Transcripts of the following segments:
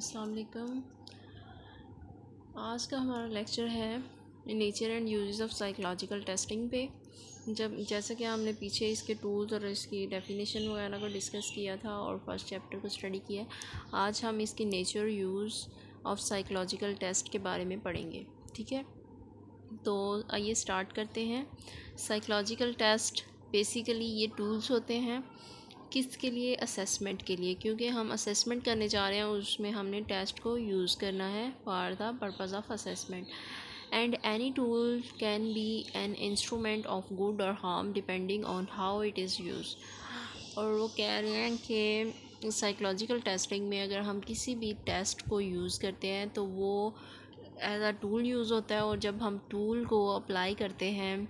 अस्सलाम वालेकुम। आज का हमारा लेक्चर है nature and uses of psychological testing पे। जैसे कि हमने पीछे इसके टूल्स और इसकी डेफिनेशन वगैरह को डिस्कस किया था और फर्स्ट चैप्टर को स्टडी किया, आज हम इसकी nature use of psychological test के बारे में पढ़ेंगे। ठीक है, तो आइए स्टार्ट करते हैं। साइकोलॉजिकल टेस्ट बेसिकली ये टूल्स होते हैं किसके लिए? असेसमेंट के लिए, क्योंकि हम असेसमेंट करने जा रहे हैं, उसमें हमने टेस्ट को यूज़ करना है for the purpose of assessment. And any tool can be an instrument of good और harm depending on how it is use. और वो कह रहे हैं कि साइकोलॉजिकल टेस्टिंग में अगर हम किसी भी टेस्ट को यूज़ करते हैं तो वो एज अ टूल यूज़ होता है, और जब हम टूल को अप्लाई करते हैं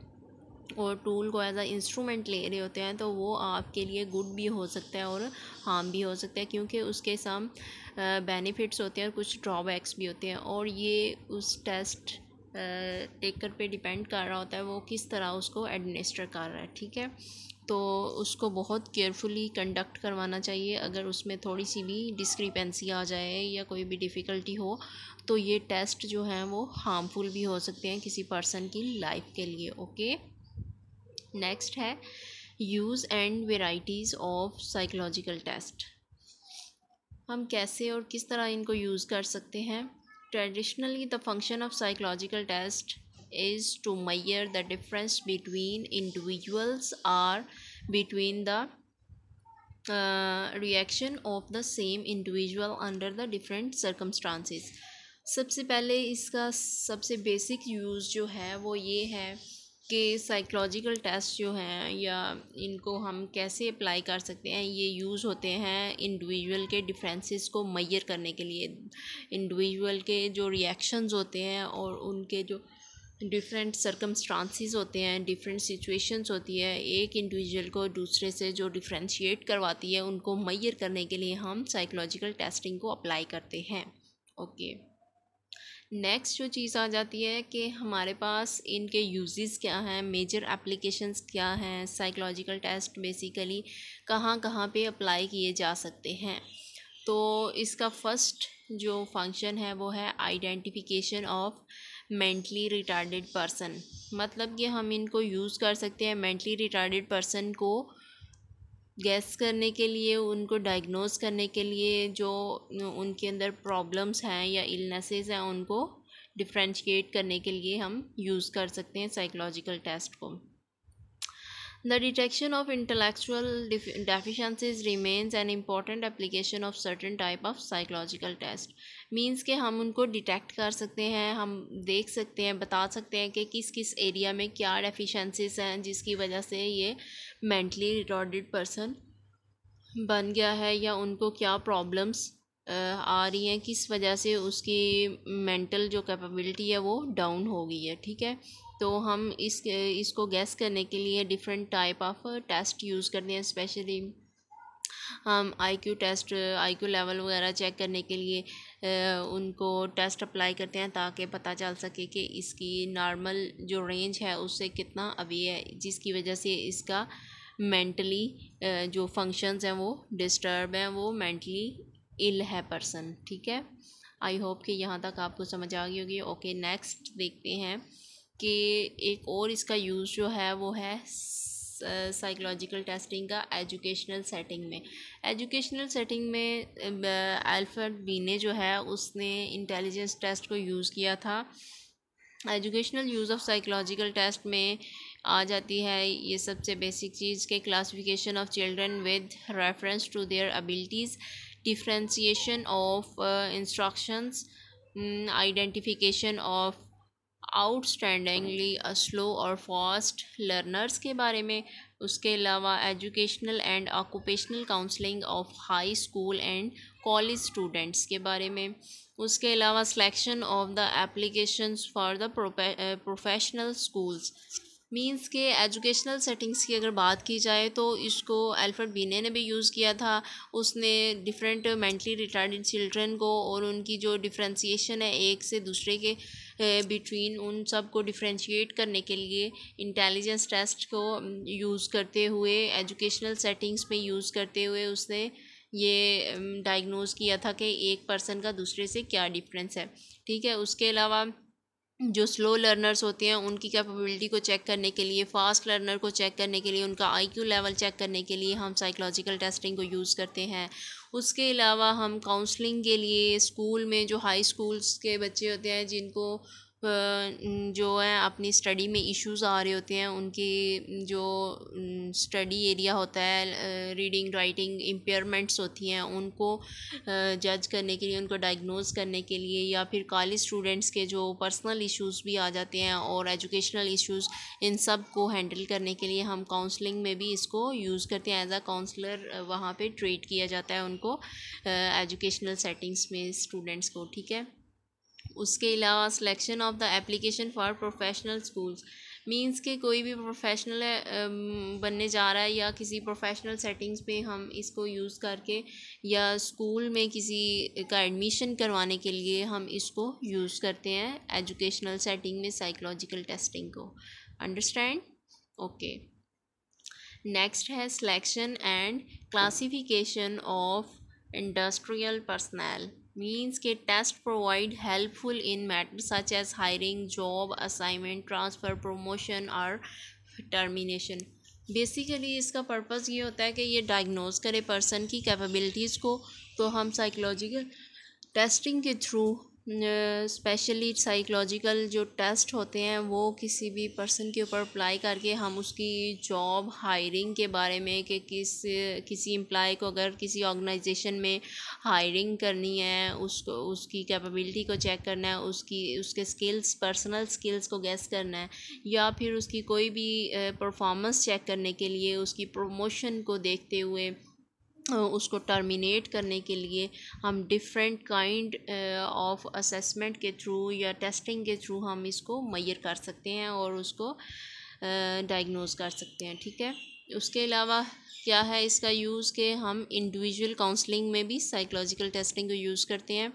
और टूल को एज अ इंस्ट्रूमेंट ले रहे होते हैं तो वो आपके लिए गुड भी हो सकता है और हार्म भी हो सकता है, क्योंकि उसके सम बेनिफिट्स होते हैं और कुछ ड्रॉबैक्स भी होते हैं। और ये उस टेस्ट टेकर पे डिपेंड कर रहा होता है वो किस तरह उसको एडमिनिस्टर कर रहा है। ठीक है, तो उसको बहुत केयरफुली कंडक्ट करवाना चाहिए। अगर उसमें थोड़ी सी भी डिस्क्रिपेंसी आ जाए या कोई भी डिफ़िकल्टी हो तो ये टेस्ट जो हैं वो हार्मफुल भी हो सकते हैं किसी पर्सन की लाइफ के लिए। ओके, नेक्स्ट है use and varieties of psychological test. हम कैसे और किस तरह इनको यूज़ कर सकते हैं? Traditionally the function of psychological test is to measure the difference between individuals or between the reaction of the same individual under the different circumstances। सबसे पहले इसका सबसे बेसिक यूज़ जो है वो ये है कि साइकोलॉजिकल टेस्ट जो हैं या इनको हम कैसे अप्लाई कर सकते हैं, ये यूज़ होते हैं इंडिविजुअल के डिफरेंसेस को मेजर करने के लिए। इंडिविजुअल के जो रिएक्शंस होते हैं और उनके जो डिफरेंट सर्कमस्टांसिस होते हैं, डिफरेंट सिचुएशंस होती है, एक इंडिविजुअल को दूसरे से जो डिफ्रेंशिएट करवाती है, उनको मेजर करने के लिए हम साइकोलॉजिकल टेस्टिंग को अप्लाई करते हैं। ओके, नेक्स्ट जो चीज़ आ जाती है कि हमारे पास इनके यूजेस क्या हैं, मेजर एप्लीकेशंस क्या हैं, साइकोलॉजिकल टेस्ट बेसिकली कहाँ कहाँ पे अप्लाई किए जा सकते हैं। तो इसका फर्स्ट जो फंक्शन है वो है identification of mentally retarded person. मतलब कि हम इनको यूज़ कर सकते हैं मेंटली रिटार्डेड पर्सन को गैस करने के लिए, उनको डायग्नोस करने के लिए, जो उनके अंदर प्रॉब्लम्स हैं या इलनेसेस हैं उनको डिफ्रेंशिएट करने के लिए हम यूज़ कर सकते हैं साइकोलॉजिकल टेस्ट को। The detection of intellectual deficiencies remains an important application of certain type of psychological test। Means के हम उनको डिटेक्ट कर सकते हैं, हम देख सकते हैं, बता सकते हैं कि किस किस एरिया में क्या डेफिशिएंसीज हैं जिसकी वजह से ये मेंटली रिटार्डेड पर्सन बन गया है, या उनको क्या प्रॉब्लम्स आ रही हैं, किस वजह से उसकी मेंटल जो कैपेबिलिटी है वो डाउन हो गई है। ठीक है, तो हम इसको गैस करने के लिए different type of test use करते हैं। स्पेशली हम आईक्यू टेस्ट, आईक्यू लेवल वगैरह चेक करने के लिए उनको टेस्ट अप्लाई करते हैं ताकि पता चल सके कि इसकी नॉर्मल जो रेंज है उससे कितना अवे है, जिसकी वजह से इसका मेंटली जो फंक्शंस हैं वो डिस्टर्ब हैं, वो मेंटली इल है पर्सन। ठीक है, आई होप कि यहाँ तक आपको समझ आ गई होगी। ओके, नेक्स्ट देखते हैं कि एक और इसका यूज़ जो है वो है साइकोलॉजिकल टेस्टिंग का एजुकेशनल सेटिंग में। एजुकेशनल सेटिंग में अल्फ्रेड बीने जो है उसने इंटेलिजेंस टेस्ट को यूज़ किया था। Educational use of psychological test में आ जाती है ये सबसे बेसिक चीज़ के classification of children with reference to their abilities, differentiation of instructions, identification of outstandingly slow और फास्ट लर्नर्स के बारे में। उसके अलावा educational and occupational counselling of high school and college students के बारे में। उसके अलावा selection of the applications for the professional schools. Means के एजुकेशनल सेटिंग्स की अगर बात की जाए तो इसको अल्फ्रेड बीने ने भी यूज़ किया था। उसने डिफरेंट मेंटली रिटार्डेड चिल्ड्रन को और उनकी जो डिफ्रेंशिएशन है एक से दूसरे के बिटवीन, उन सब को डिफ्रेंशिएट करने के लिए इंटेलिजेंस टेस्ट को यूज़ करते हुए, एजुकेशनल सेटिंग्स में यूज़ करते हुए उसने ये डायग्नोज़ किया था कि एक पर्सन का दूसरे से क्या डिफरेंस है, ठीक है। उसके अलावा जो स्लो लर्नर्स होते हैं उनकी कैपेबिलिटी को चेक करने के लिए, फ़ास्ट लर्नर को चेक करने के लिए, उनका आईक्यू लेवल चेक करने के लिए हम साइकोलॉजिकल टेस्टिंग को यूज़ करते हैं। उसके अलावा हम काउंसलिंग के लिए स्कूल में जो हाई स्कूल्स के बच्चे होते हैं जिनको जो है अपनी स्टडी में इश्यूज़ आ रहे होते हैं, उनकी जो स्टडी एरिया होता है, रीडिंग राइटिंग इम्पेयरमेंट्स होती हैं, उनको जज करने के लिए, उनको डायग्नोज करने के लिए, या फिर कॉलेज स्टूडेंट्स के जो पर्सनल इश्यूज़ भी आ जाते हैं और एजुकेशनल इश्यूज़, इन सब को हैंडल करने के लिए हम काउंसलिंग में भी इसको यूज़ करते हैं। एज अ काउंसलर वहाँ पे ट्रीट किया जाता है उनको एजुकेशनल सेटिंग्स में स्टूडेंट्स को, ठीक है। उसके अलावा selection of the application for professional schools means के कोई भी प्रोफेशनल बनने जा रहा है या किसी प्रोफेशनल सेटिंग्स पे हम इसको यूज़ करके, या स्कूल में किसी का एडमिशन करवाने के लिए हम इसको यूज़ करते हैं एजुकेशनल सेटिंग में साइकोलॉजिकल टेस्टिंग को। अंडरस्टैंड? ओके। नेक्स्ट है selection and classification of industrial personnel means के test provide helpful in matters such as hiring, job, assignment, transfer, promotion और टर्मिनेशन। बेसिकली इसका पर्पस ये होता है कि ये डायग्नोज करे पर्सन की कैपेबिलिटीज़ को, तो हम साइकोलॉजिकल टेस्टिंग के थ्रू, स्पेशली साइकोलॉजिकल जो टेस्ट होते हैं वो किसी भी पर्सन के ऊपर अप्लाई करके हम उसकी जॉब हायरिंग के बारे में कि किसी एम्प्लॉय को अगर किसी ऑर्गेनाइजेशन में हायरिंग करनी है, उसको उसकी कैपेबिलिटी को चेक करना है, उसके स्किल्स, पर्सनल स्किल्स को गैस करना है, या फिर उसकी कोई भी परफॉर्मेंस चेक करने के लिए, उसकी प्रमोशन को देखते हुए उसको टर्मिनेट करने के लिए हम डिफरेंट काइंड ऑफ असेसमेंट के थ्रू या टेस्टिंग के थ्रू हम इसको मेजर कर सकते हैं और उसको डायग्नोज कर सकते हैं, ठीक है। उसके अलावा क्या है इसका यूज़ के हम इंडिविजुअल काउंसलिंग में भी साइकोलॉजिकल टेस्टिंग को यूज़ करते हैं।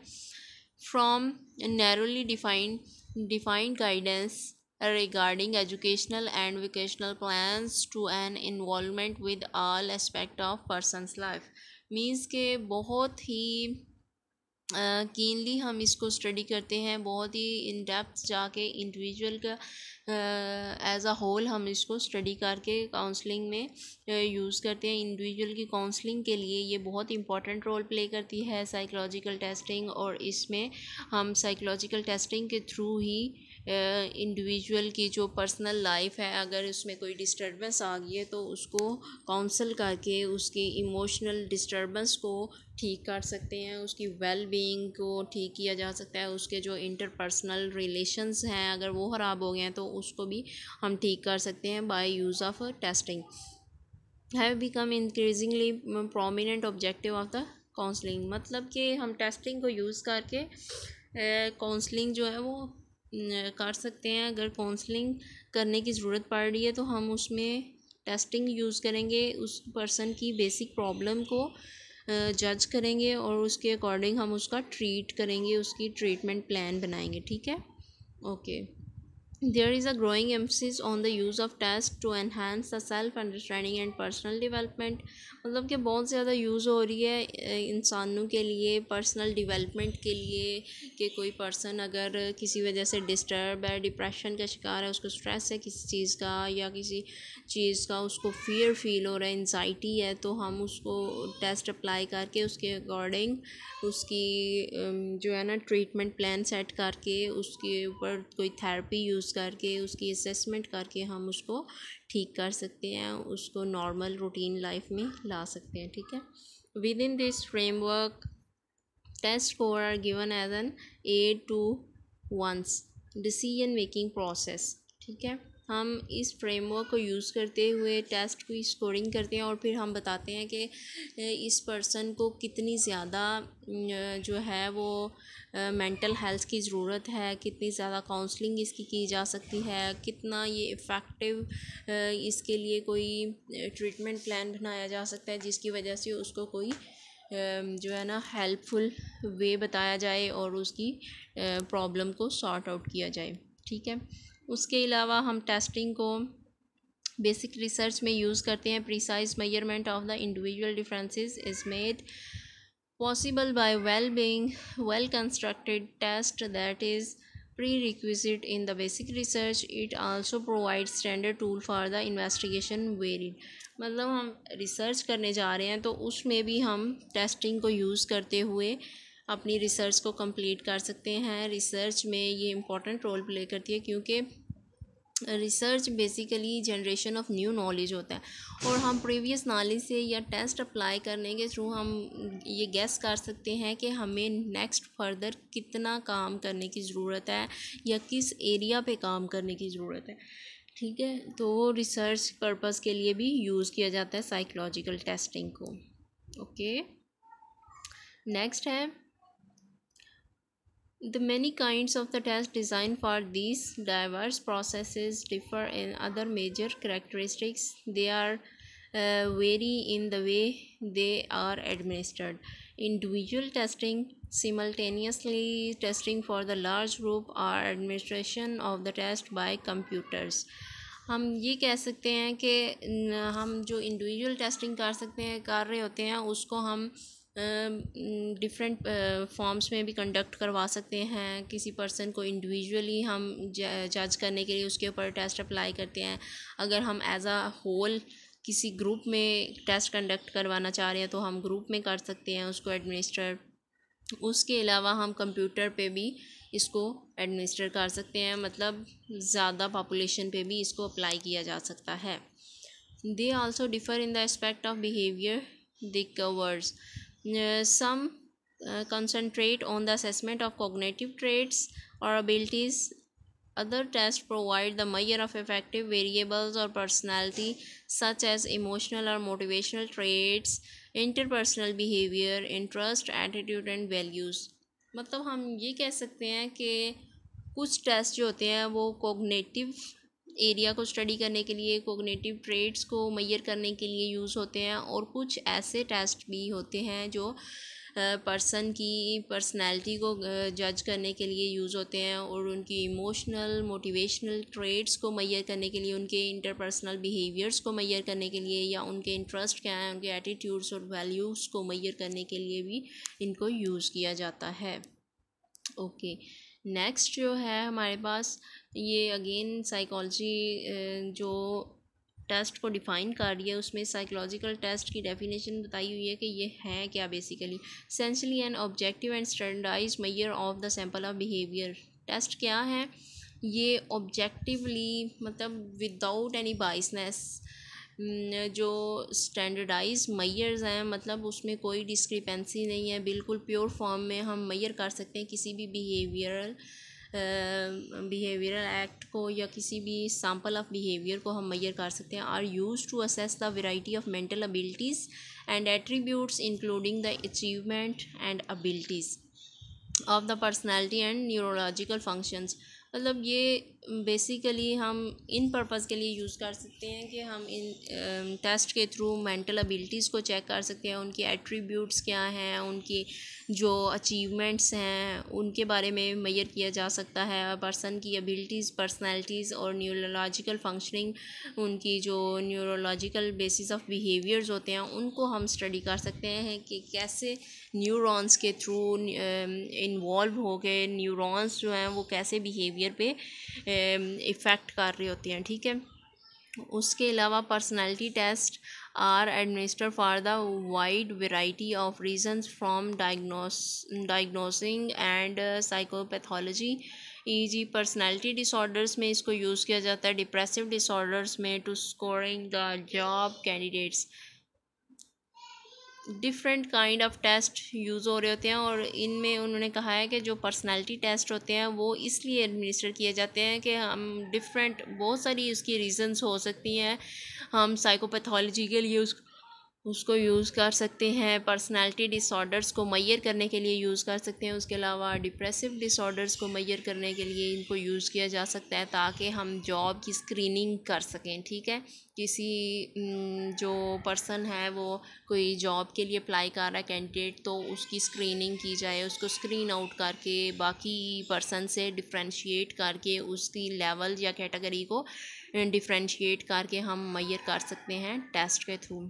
From narrowly defined guidance regarding educational and vocational plans to an involvement with all aspect of person's life means के बहुत ही कीनली हम इसको स्टडी करते हैं, बहुत ही इन डेप्थ जाके इंडिविजुअल का एज अ होल हम इसको स्टडी करके काउंसलिंग में यूज़ करते हैं। इंडिविजुअल की काउंसलिंग के लिए ये बहुत इंपॉर्टेंट रोल प्ले करती है साइकोलॉजिकल टेस्टिंग, और इसमें हम साइकोलॉजिकल टेस्टिंग के थ्रू ही इंडिविजुअल की जो पर्सनल लाइफ है, अगर उसमें कोई डिस्टर्बेंस आ गई है तो उसको काउंसल करके उसकी इमोशनल डिस्टर्बेंस को ठीक कर सकते हैं, उसकी वेल बीइंग को ठीक किया जा सकता है, उसके जो इंटरपर्सनल रिलेशंस हैं अगर वो ख़राब हो गए हैं तो उसको भी हम ठीक कर सकते हैं by use of testing. Have become increasingly prominent objective of the counselling, मतलब कि हम टेस्टिंग को यूज़ करके काउंसलिंग जो है वो कर सकते हैं। अगर काउंसलिंग करने की ज़रूरत पड़ रही है तो हम उसमें टेस्टिंग यूज़ करेंगे, उस पर्सन की बेसिक प्रॉब्लम को जज करेंगे और उसके अकॉर्डिंग हम उसका ट्रीट करेंगे, उसकी ट्रीटमेंट प्लान बनाएंगे, ठीक है। Okay. There is a growing emphasis on the use of tests to enhance the self understanding and personal development, मतलब कि बहुत ज़्यादा यूज़ हो रही है इंसानों के लिए पर्सनल डेवलपमेंट के लिए, कि कोई पर्सन अगर किसी वजह से डिस्टर्ब है, डिप्रेशन का शिकार है, उसको स्ट्रेस है किसी चीज़ का या किसी चीज़ का उसको फियर फील हो रहा है, एंजाइटी है, तो हम उसको टेस्ट अप्लाई करके उसके अकॉर्डिंग उसकी जो है ना ट्रीटमेंट प्लान सेट करके उसके ऊपर कोई थेरेपी यूज़ करके उसकी असेसमेंट करके हम उसको ठीक कर सकते हैं, उसको नॉर्मल रूटीन लाइफ में ला सकते हैं, ठीक है। Within this framework test score are given as an aid to one's decision making process, ठीक है। हम इस फ्रेमवर्क को यूज़ करते हुए टेस्ट की स्कोरिंग करते हैं और फिर हम बताते हैं कि इस पर्सन को कितनी ज़्यादा जो है वो मेंटल हेल्थ की ज़रूरत है, कितनी ज़्यादा काउंसलिंग इसकी की जा सकती है, कितना ये इफ़ेक्टिव इसके लिए कोई ट्रीटमेंट प्लान बनाया जा सकता है जिसकी वजह से उसको कोई जो है ना हेल्पफुल वे बताया जाए और उसकी प्रॉब्लम को सॉर्ट आउट किया जाए, ठीक है। उसके अलावा हम टेस्टिंग को बेसिक रिसर्च में यूज़ करते हैं। Precise measurement of the individual differences is made possible by well constructed test that is prerequisite in the basic research. It also provides standard tool for the investigation varied। मतलब हम research करने जा रहे हैं तो उसमें भी हम टेस्टिंग को यूज़ करते हुए अपनी रिसर्च को कंप्लीट कर सकते हैं। रिसर्च में ये इम्पोर्टेंट रोल प्ले करती है क्योंकि research basically generation of new knowledge होता है और हम प्रीवियस नॉलेज से या टेस्ट अप्लाई करने के थ्रू हम ये गेस कर सकते हैं कि हमें नेक्स्ट फर्दर कितना काम करने की ज़रूरत है या किस एरिया पे काम करने की ज़रूरत है। ठीक है, तो रिसर्च पर्पस के लिए भी यूज़ किया जाता है साइकोलॉजिकल टेस्टिंग को। ओके, नेक्स्ट है the many kinds of the test designed for these diverse processes differ in other major characteristics. They are vary in the way they are administered. Individual testing, simultaneously testing for the large group, or administration of the test by computers. हम ये कह सकते हैं कि हम जो individual testing कर रहे होते हैं उसको हम डिफरेंट फॉर्म्स में भी कंडक्ट करवा सकते हैं। किसी पर्सन को इंडिविजुअली हम जज करने के लिए उसके ऊपर टेस्ट अप्लाई करते हैं। अगर हम एज अ होल किसी ग्रुप में टेस्ट कंडक्ट करवाना चाह रहे हैं तो हम ग्रुप में कर सकते हैं उसको एडमिनिस्टर। उसके अलावा हम कंप्यूटर पे भी इसको एडमिनिस्टर कर सकते हैं, मतलब ज़्यादा पॉपुलेशन पे भी इसको अप्लाई किया जा सकता है। They also differ in the aspect of behaviour they covers. Some concentrate on the assessment of cognitive traits or abilities. Other tests provide the measure of affective variables or personality, such as emotional or motivational traits, interpersonal behavior, interest, attitude and values। मतलब हम ये कह सकते हैं कि कुछ test जो होते हैं वो कोग्निटिव एरिया को स्टडी करने के लिए, कोग्निटिव ट्रेड्स को मेजर करने के लिए यूज़ होते हैं, और कुछ ऐसे टेस्ट भी होते हैं जो पर्सन की पर्सनैलिटी को जज करने के लिए यूज़ होते हैं, और उनकी इमोशनल मोटिवेशनल ट्रेड्स को मेजर करने के लिए, उनके इंटरपर्सनल बिहेवियर्स को मेजर करने के लिए, या उनके इंटरेस्ट क्या हैं, उनके एटीट्यूड्स और वैल्यूज़ को मेजर करने के लिए भी इनको यूज़ किया जाता है। ओके, नेक्स्ट जो है हमारे पास ये अगेन साइकोलॉजी जो टेस्ट को डिफ़ाइन कर रही है, उसमें साइकोलॉजिकल टेस्ट की डेफिनेशन बताई हुई है कि ये है क्या। Basically essentially an objective and standardised measure of the sample of behaviour. Test क्या है, ये ऑब्जेक्टिवली मतलब विदाउट एनी बाइसनेस जो स्टैंडर्डाइज मेजर्स हैं, मतलब उसमें कोई डिस्क्रिपेंसी नहीं है, बिल्कुल प्योर फॉर्म में हम मेजर कर सकते हैं किसी भी बिहेवियरल एक्ट को या किसी भी सैम्पल ऑफ बिहेवियर को हम मेजर कर सकते हैं। Are use to assess the variety of mental abilities and attributes including the achievement and abilities of the personality and neurological functions. मतलब ये बेसिकली हम इन पर्पज़ के लिए यूज़ कर सकते हैं कि हम इन टेस्ट के थ्रू मेंटल एबिलिटीज़ को चेक कर सकते हैं, उनकी एट्रीब्यूट्स क्या हैं, उनकी जो अचीवमेंट्स हैं उनके बारे में मेजर किया जा सकता है। पर्सन की एबिलिटीज़, पर्सनैलिटीज़ और न्यूरोलॉजिकल फंक्शनिंग, उनकी जो न्यूरोलॉजिकल बेसिस ऑफ बिहेवियर्स होते हैं उनको हम स्टडी कर सकते हैं कि कैसे न्यूरॉन्स के थ्रू इन्वॉल्व हो गए न्यूरॉन्स जो हैं वो कैसे बिहेवियर पे इफ़ेक्ट कर रहे होते हैं। ठीक है, उसके अलावा personality test are administer for the wide variety of reasons from diagnosing and psychopathology. E G. Personality disorders में इसको यूज़ किया जाता है, डिप्रेसिव डिसऑर्डर्स में to scoring the job candidates. Different kind of test use हो रहे होते हैं, और इनमें उन्होंने कहा है कि जो पर्सनालिटी टेस्ट होते हैं वो इसलिए एडमिनिस्टर किए जाते हैं कि हम डिफरेंट बहुत सारी उसकी रीज़न्स हो सकती हैं, हम साइकोपैथोलॉजी के लिए उसको यूज़ कर सकते हैं, पर्सनालिटी डिसऑर्डर्स को मेजर करने के लिए यूज़ कर सकते हैं, उसके अलावा डिप्रेसिव डिसऑर्डर्स को मेजर करने के लिए इनको यूज़ किया जा सकता है ताकि हम जॉब की स्क्रीनिंग कर सकें। ठीक है, किसी जो पर्सन है वो कोई जॉब के लिए अप्लाई कर रहा है कैंडिडेट, तो उसकी स्क्रीनिंग की जाए, उसको स्क्रीन आउट करके बाकी पर्सन से डिफ्रेंशिएट करके उसकी लेवल या कैटेगरी को डिफ्रेंशिएट करके हम मैयर कर सकते हैं टेस्ट के through.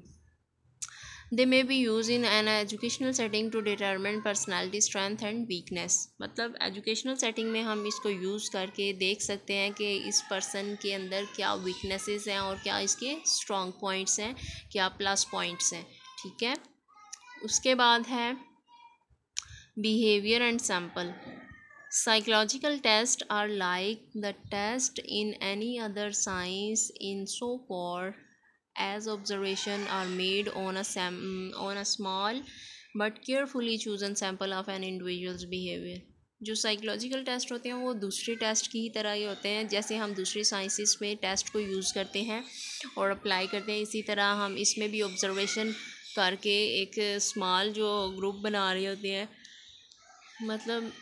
They may be use in an educational setting to determine personality strength and weakness. मतलब एजुकेशनल सेटिंग में हम इसको यूज़ करके देख सकते हैं कि इस पर्सन के अंदर क्या वीकनेसेस हैं और क्या इसके स्ट्रॉन्ग पॉइंट्स हैं, क्या प्लस पॉइंट्स हैं। ठीक है, उसके बाद है behaviour and sample. Psychological tests are like the test in any other science in so far as observation are made on a small but carefully chosen sample of an individual's behavior। जो psychological test होते हैं वो दूसरे test की ही तरह ही होते हैं, जैसे हम दूसरे साइंसेस में टेस्ट को यूज़ करते हैं और अप्लाई करते हैं, इसी तरह हम इसमें भी ऑब्जर्वेशन करके एक स्मॉल जो ग्रुप बना रहे होते हैं, मतलब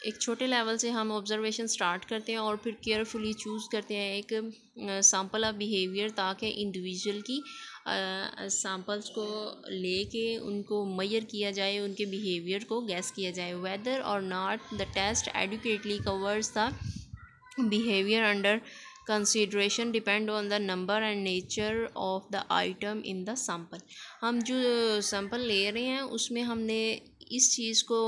एक छोटे लेवल से हम ऑब्जर्वेशन स्टार्ट करते हैं और फिर केयरफुली चूज़ करते हैं एक सैम्पल ऑफ बिहेवियर, ताकि इंडिविजुअल की सैम्पल्स को लेके उनको मेजर किया जाए, उनके बिहेवियर को गैस किया जाए। वेदर और not the test adequately covers the behaviour under consideration depend on the number and nature of the item in the sample. हम जो सैम्पल ले रहे हैं उसमें हमने इस चीज़ को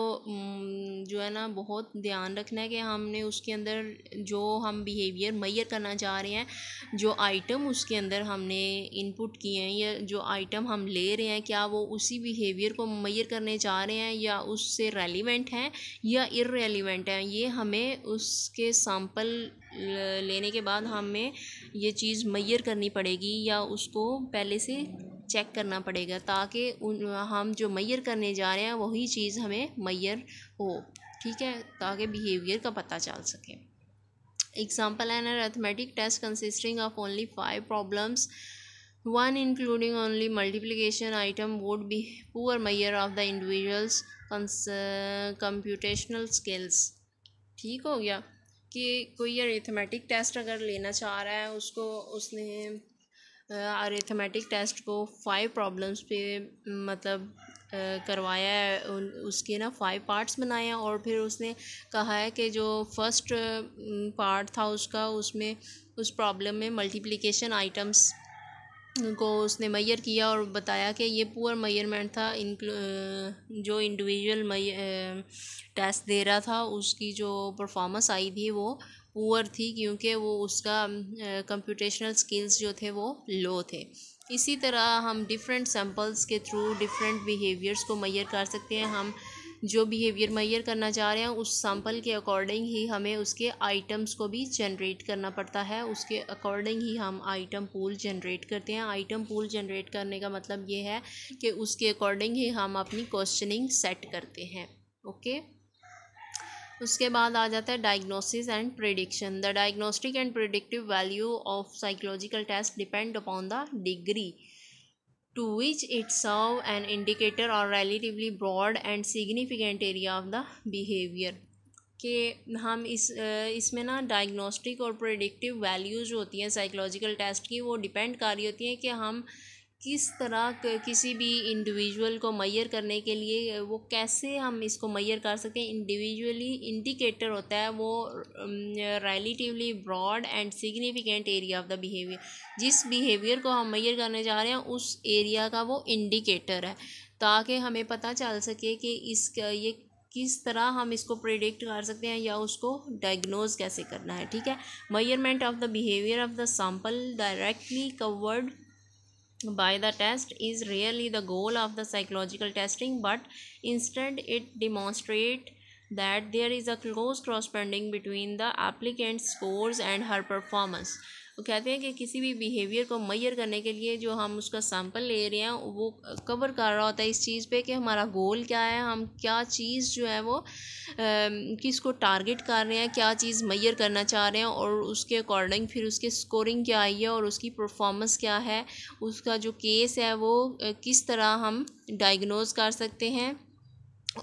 जो है ना बहुत ध्यान रखना है कि हमने उसके अंदर जो हम बिहेवियर मेजर करना चाह रहे हैं, जो आइटम उसके अंदर हमने इनपुट किए हैं या जो आइटम हम ले रहे हैं, क्या वो उसी बिहेवियर को मेजर करने चाह रहे हैं या उससे रेलिवेंट हैं या इररेलिवेंट हैं। ये हमें उसके सैम्पल लेने के बाद हमें ये चीज़ मेजर करनी पड़ेगी या उसको पहले से चेक करना पड़ेगा, ताकि हम जो मेजर करने जा रहे हैं वही चीज़ हमें मेजर हो। ठीक है, ताकि बिहेवियर का पता चल सके। Example an arithmetic test consisting of only 5 problems, one including only multiplication item would be poor measure of the individual's computational skills। ठीक हो गया कि कोई अरिथमेटिक टेस्ट अगर लेना चाह रहा है, उसको उसने अरिथमेटिक टेस्ट को 5 प्रॉब्लम्स पे मतलब करवाया है, उसके ना 5 पार्ट्स बनाए हैं और फिर उसने कहा है कि जो फर्स्ट पार्ट था उसका, उसमें उस प्रॉब्लम में मल्टीप्लिकेशन आइटम्स को उसने मेजर किया और बताया कि ये पुअर मेजरमेंट था। जो इंडिविजुअल टेस्ट दे रहा था उसकी जो परफॉर्मेंस आई थी वो पुअर थी, क्योंकि वो उसका कंप्यूटेशनल स्किल्स जो थे वो लो थे। इसी तरह हम डिफरेंट सैम्पल्स के थ्रू डिफरेंट बिहेवियर्स को मेजर कर सकते हैं। हम जो बिहेवियर मेजर करना चाह रहे हैं उस सैम्पल के अकॉर्डिंग ही हमें उसके आइटम्स को भी जनरेट करना पड़ता है, उसके अकॉर्डिंग ही हम आइटम पूल जनरेट करते हैं। आइटम पूल जनरेट करने का मतलब ये है कि उसके अकॉर्डिंग ही हम अपनी क्वेश्चनिंग सेट करते हैं। ओके, उसके बाद आ जाता है diagnosis and prediction. The diagnostic and predictive value of psychological test depend upon the degree to which it serve an indicator or relatively broad and significant area of the behavior। कि हम इसमें ना diagnostic और predictive values जो होती हैं psychological test की, वो डिपेंड कर रही होती हैं कि हम किस तरह किसी भी इंडिविजुअल को मेजर करने के लिए वो कैसे हम इसको मेजर कर सकते हैं। इंडिविजुअली इंडिकेटर होता है वो relatively broad and significant area of the behaviour. जिस बिहेवियर को हम मेजर करने जा रहे हैं उस एरिया का वो इंडिकेटर है, ताकि हमें पता चल सके कि इसका ये किस तरह हम इसको प्रेडिक्ट कर सकते हैं या उसको डायग्नोज कैसे करना है। ठीक है, measurement of the behaviour of the sample directly covered by the test is rarely the goal of the psychological testing, but instead it demonstrates that there is a close corresponding between the applicant's scores and her performance। वो कहते हैं कि किसी भी behaviour को major करने के लिए जो हम उसका सैम्पल ले रहे हैं वो कवर कर रहा होता है इस चीज़ पे कि हमारा गोल क्या है, हम क्या चीज़ जो है वो किसको टारगेट कर रहे हैं, क्या चीज़ मेजर करना चाह रहे हैं और उसके अकॉर्डिंग फिर उसके स्कोरिंग क्या आई है और उसकी परफॉर्मेंस क्या है, उसका जो केस है वो किस तरह हम डायग्नोज कर सकते हैं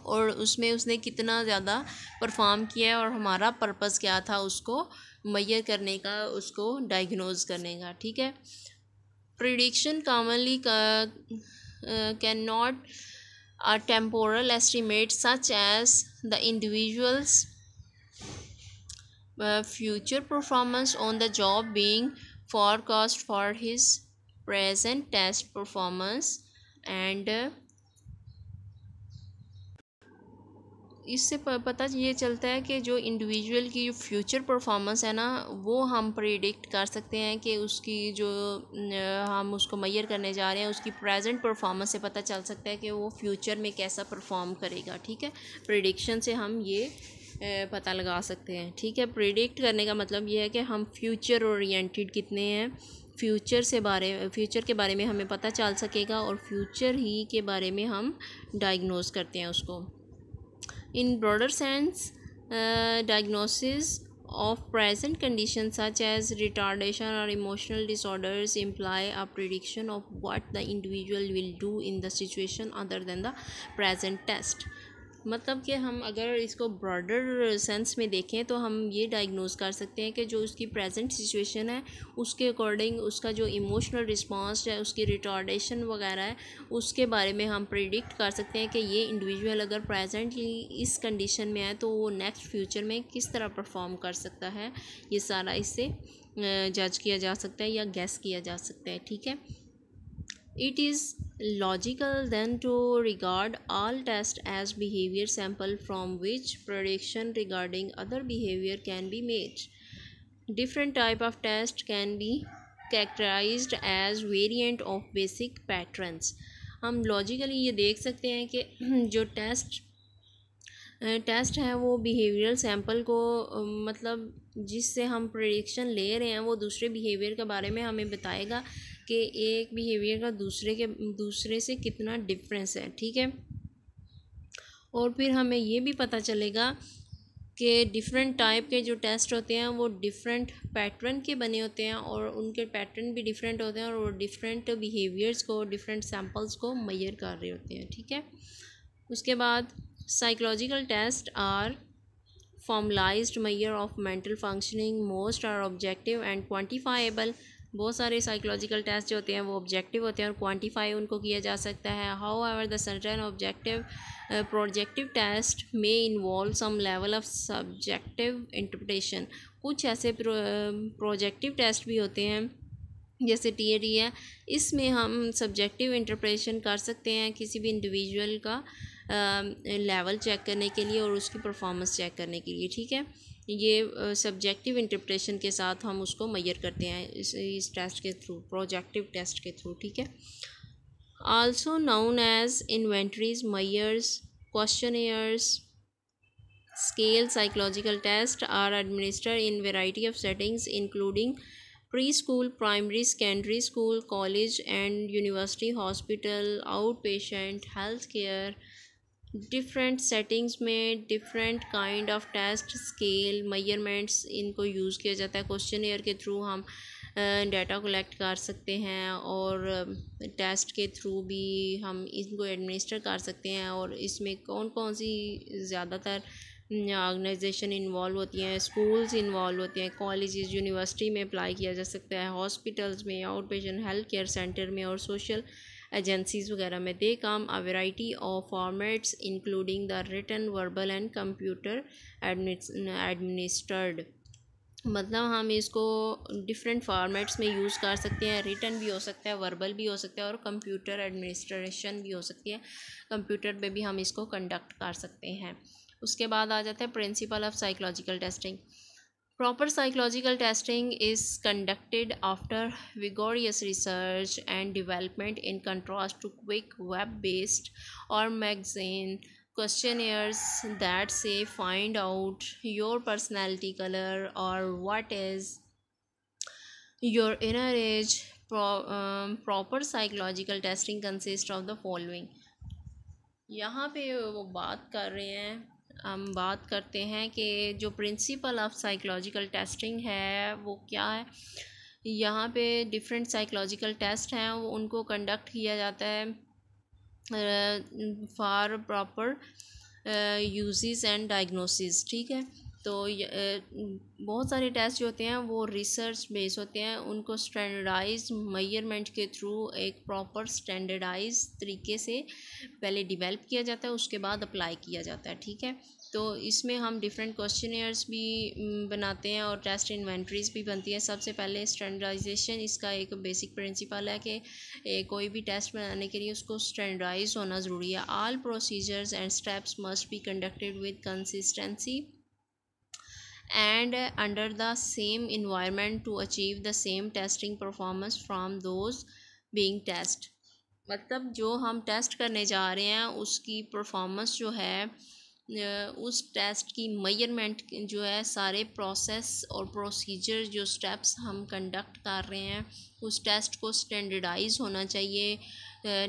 और उसमें उसने कितना ज़्यादा परफॉर्म किया है और हमारा पर्पस क्या था उसको मेजर करने का, उसको डायग्नोज करने का। ठीक है, prediction commonly can not a temporal estimate such as the individual's future performance on the job being forecast for his present test performance and इससे पता ये चलता है कि जो इंडिविजुअल की जो फ्यूचर परफॉर्मेंस है ना वो हम प्रिडिक्ट कर सकते हैं कि उसकी जो हम उसको मेजर करने जा रहे हैं उसकी प्रेजेंट परफॉर्मेंस से पता चल सकता है कि वो फ्यूचर में कैसा परफॉर्म करेगा। ठीक है, प्रिडिक्शन से हम ये पता लगा सकते हैं। ठीक है, प्रिडिक्ट करने का मतलब ये है कि हम फ्यूचर ओरिएंटेड कितने हैं, फ्यूचर के बारे में हमें पता चल सकेगा और फ्यूचर ही के बारे में हम डायग्नोज करते हैं उसको। In broader sense, diagnosis of present conditions such as retardation or emotional disorders imply a prediction of what the individual will do in the situation other than the present test। मतलब कि हम अगर इसको broader sense में देखें तो हम ये डायग्नोज कर सकते हैं कि जो उसकी प्रेजेंट सिचुएशन है उसके अकॉर्डिंग उसका जो इमोशनल रिस्पांस है, उसकी रिटार्डेशन वगैरह है, उसके बारे में हम प्रिडिक्ट कर सकते हैं कि ये इंडिविजुअल अगर प्रेजेंटली इस कंडीशन में है तो वो नेक्स्ट फ्यूचर में किस तरह परफॉर्म कर सकता है। ये सारा इससे जज किया जा सकता है या गैस किया जा सकता है। ठीक है, it is logical then to regard all tests as behavior sample from which prediction regarding other behavior can be made। Different type of test can be characterized as variant of basic patterns। हम logically ये देख सकते हैं कि जो test है वो behavioural sample को मतलब जिससे हम प्रेडिक्शन ले रहे हैं वो दूसरे बिहेवियर के बारे में हमें बताएगा कि एक बिहेवियर का दूसरे से कितना डिफरेंस है। ठीक है, और फिर हमें ये भी पता चलेगा कि डिफरेंट टाइप के जो टेस्ट होते हैं वो डिफरेंट पैटर्न के बने होते हैं और उनके पैटर्न भी डिफरेंट होते हैं और वो डिफरेंट बिहेवियर्स को, डिफरेंट सैम्पल्स को मेजर कर रहे होते हैं। ठीक है, उसके बाद psychological test are formalised measure of mental functioning, most are objective and quantifiable. बहुत सारे साइकोलॉजिकल टेस्ट जो होते हैं वो ऑब्जेक्टिव होते हैं और क्वांटिफाई उनको किया जा सकता है। However the certain objective projective test में involve some level of subjective interpretation. कुछ ऐसे प्रोजेक्टिव टेस्ट भी होते हैं जैसे टीएडी है, इसमें हम सब्जेक्टिव इंटरप्रिटेशन कर सकते हैं किसी भी इंडिविजुअल का लेवल चेक करने के लिए और उसकी परफॉर्मेंस चेक करने के लिए। ठीक है, ये सब्जेक्टिव इंटरप्रिटेशन के साथ हम उसको मेजर करते हैं इस टेस्ट के थ्रू, प्रोजेक्टिव टेस्ट के थ्रू। ठीक है, also known as inventories, measures, questionnaires, scale psychological tests are administered in variety of settings including preschool, primary, secondary school, college and university, hospital, outpatient, healthcare। Different settings में different kind of test, scale, measurements इनको यूज़ किया जाता है। Questionnaire के through हम data collect कर सकते हैं और टेस्ट के थ्रू भी हम इनको एडमिनिस्टर कर सकते हैं। और इसमें कौन कौन सी ज़्यादातर ऑर्गेनाइजेशन इन्वॉल्व होती हैं, स्कूल्स इन्वॉल्व होते हैं, कॉलेजेस, यूनिवर्सिटी में अप्लाई किया जा सकता है, हॉस्पिटल्स में, out patient health care centre में और सोशल एजेंसीज़ वगैरह में। They come a variety of formats including the written, verbal and computer administered. मतलब हम इसको डिफरेंट फॉर्मेट्स में यूज़ कर सकते हैं। रिटन भी हो सकता है, वर्बल भी हो सकता है और कंप्यूटर एडमिनिस्ट्रेशन भी हो सकती है, कंप्यूटर पे भी हम इसको कंडक्ट कर सकते हैं। उसके बाद आ जाता है principle of psychological testing. Proper psychological testing is conducted after vigorous research and development in contrast to quick web-based or magazine questionnaires that say find out your personality color or what is your inner age। Proper psychological testing consists of the following। यहाँ पे वो बात कर रहे हैं, हम बात करते हैं कि जो प्रिंसिपल ऑफ साइकोलॉजिकल टेस्टिंग है वो क्या है। यहाँ पे डिफरेंट साइकोलॉजिकल टेस्ट हैं वो उनको कंडक्ट किया जाता है for proper uses and diagnosis. ठीक है, तो बहुत सारे टेस्ट जो होते हैं वो रिसर्च बेस होते हैं, उनको स्टैंडर्डाइज मेजरमेंट के थ्रू एक प्रॉपर स्टैंडर्डाइज तरीके से पहले डेवलप किया जाता है, उसके बाद अप्लाई किया जाता है। ठीक है, तो इसमें हम डिफरेंट क्वेश्चनियर्स भी बनाते हैं और टेस्ट इन्वेंटरीज भी बनती है। सबसे पहले स्टैंडर्डाइजेशन इसका एक बेसिक प्रिंसिपल है कि कोई भी टेस्ट बनाने के लिए उसको स्टैंडर्डाइज होना ज़रूरी है। All procedures and steps must be conducted with consistency and under the same environment to achieve the same testing performance from those being test। मतलब जो हम टेस्ट करने जा रहे हैं उसकी परफॉर्मेंस जो है उस टेस्ट की मेजरमेंट जो है, सारे प्रोसेस और प्रोसीजर जो स्टेप्स हम कंडक्ट कर रहे हैं उस टेस्ट को स्टैंडर्डाइज होना चाहिए।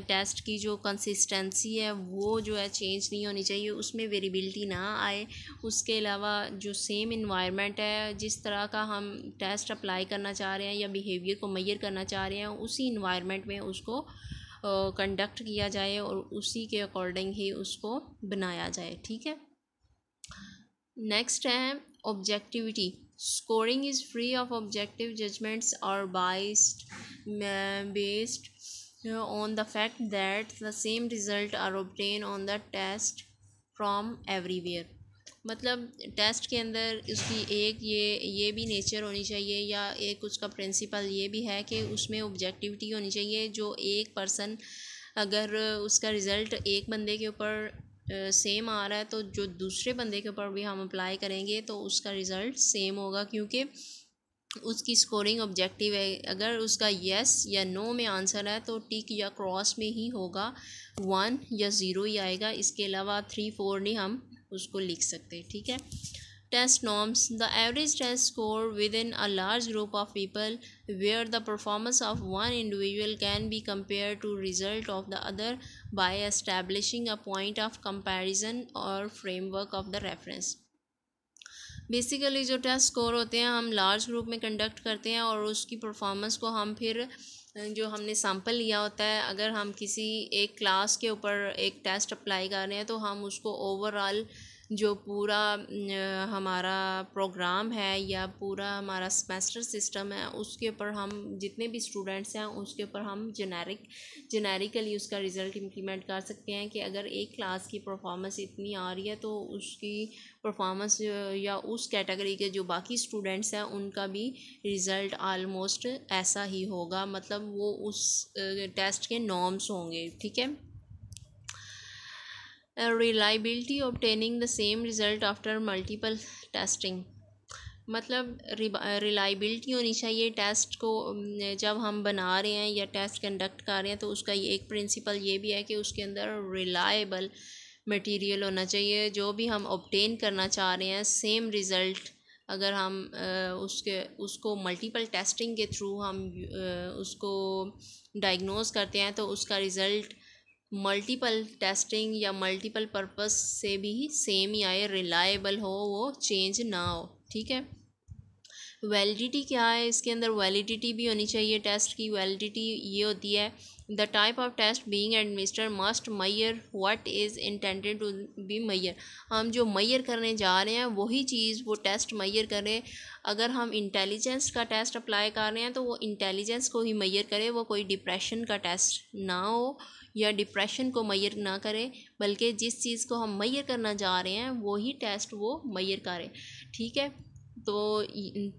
टेस्ट की जो कंसिस्टेंसी है वो जो है चेंज नहीं होनी चाहिए, उसमें वेरिएबिलिटी ना आए। उसके अलावा जो सेम इन्वायरमेंट है, जिस तरह का हम टेस्ट अप्लाई करना चाह रहे हैं या बिहेवियर को मेजर करना चाह रहे हैं, उसी इन्वायरमेंट में उसको कंडक्ट किया जाए और उसी के अकॉर्डिंग ही उसको बनाया जाए। ठीक है, नेक्स्ट है objectivity. Scoring is free of objective judgements और biased based on the fact that the same result are obtained on the test from everywhere। मतलब टेस्ट के अंदर उसकी एक ये भी नेचर होनी चाहिए या एक उसका प्रिंसिपल ये भी है कि उसमें ऑब्जेक्टिविटी होनी चाहिए। जो एक पर्सन अगर उसका रिज़ल्ट एक बंदे के ऊपर सेम आ रहा है तो जो दूसरे बंदे के ऊपर भी हम अप्लाई करेंगे तो उसका रिज़ल्ट सेम होगा, क्योंकि उसकी स्कोरिंग ऑब्जेक्टिव है। अगर उसका येस या नो में आंसर है तो टिक या क्रॉस में ही होगा, 1 या 0 ही आएगा, इसके अलावा 3 4 नहीं हम उसको लिख सकते। ठीक है, test norms. The average test score within a large group of people where the performance of one individual can be compare to result of the other by establishing a point of comparison और framework of the reference. Basically जो test score होते हैं हम large group में conduct करते हैं और उसकी परफॉर्मेंस को हम फिर जो हमने सैम्पल लिया होता है, अगर हम किसी एक क्लास के ऊपर एक टेस्ट अप्लाई कर रहे हैं तो हम उसको ओवरऑल जो पूरा हमारा प्रोग्राम है या पूरा हमारा सेमेस्टर सिस्टम है उसके ऊपर हम जितने भी स्टूडेंट्स हैं उसके ऊपर हम जेनेरिकली उसका रिज़ल्ट इम्प्लीमेंट कर सकते हैं कि अगर एक क्लास की परफॉर्मेंस इतनी आ रही है तो उसकी परफॉर्मेंस या उस कैटेगरी के जो बाकी स्टूडेंट्स हैं उनका भी रिज़ल्ट आलमोस्ट ऐसा ही होगा, मतलब वो उस टेस्ट के नॉर्म्स होंगे। ठीक है, reliability obtaining the same result after multiple testing. मतलब रिलायबिलिटी होनी चाहिए टेस्ट को जब हम बना रहे हैं या टेस्ट कंडक्ट कर रहे हैं, तो उसका ये एक प्रिंसिपल ये भी है कि उसके अंदर रिलायबल मटेरियल होना चाहिए। जो भी हम ऑब्टेन करना चाह रहे हैं सेम रिज़ल्ट, अगर हम उसको मल्टीपल टेस्टिंग के थ्रू हम उसको डायग्नोज करते हैं तो उसका रिज़ल्ट मल्टीपल टेस्टिंग या मल्टीपल पर्पस से भी सेम ही आए, रिलायबल हो, वो चेंज ना हो। ठीक है, वैलिडिटी क्या है इसके अंदर? वैलिडिटी भी होनी चाहिए। टेस्ट की वैलिडिटी ये होती है, the type of test being administered must measure what is intended to be measure. हम जो मैयर करने जा रहे हैं वही चीज़ वो टेस्ट मैयर करे। अगर हम इंटेलिजेंस का टेस्ट अप्लाई कर रहे हैं तो वो इंटेलिजेंस को ही मैयर करे, वो कोई डिप्रेशन का टेस्ट ना हो या डिप्रेशन को मैयर ना करे, बल्कि जिस चीज़ को हम मैयर करना जा रहे हैं वही टेस्ट वो मैयर करे। ठीक है, तो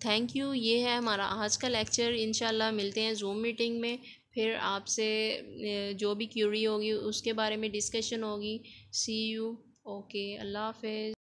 थैंक यू, ये है हमारा आज का लेक्चर। इंशाल्लाह मिलते हैं जूम मीटिंग में, फिर आपसे जो भी क्यूरी होगी उसके बारे में डिस्कशन होगी। सी यू, ओके, अल्लाह हाफ़िज़।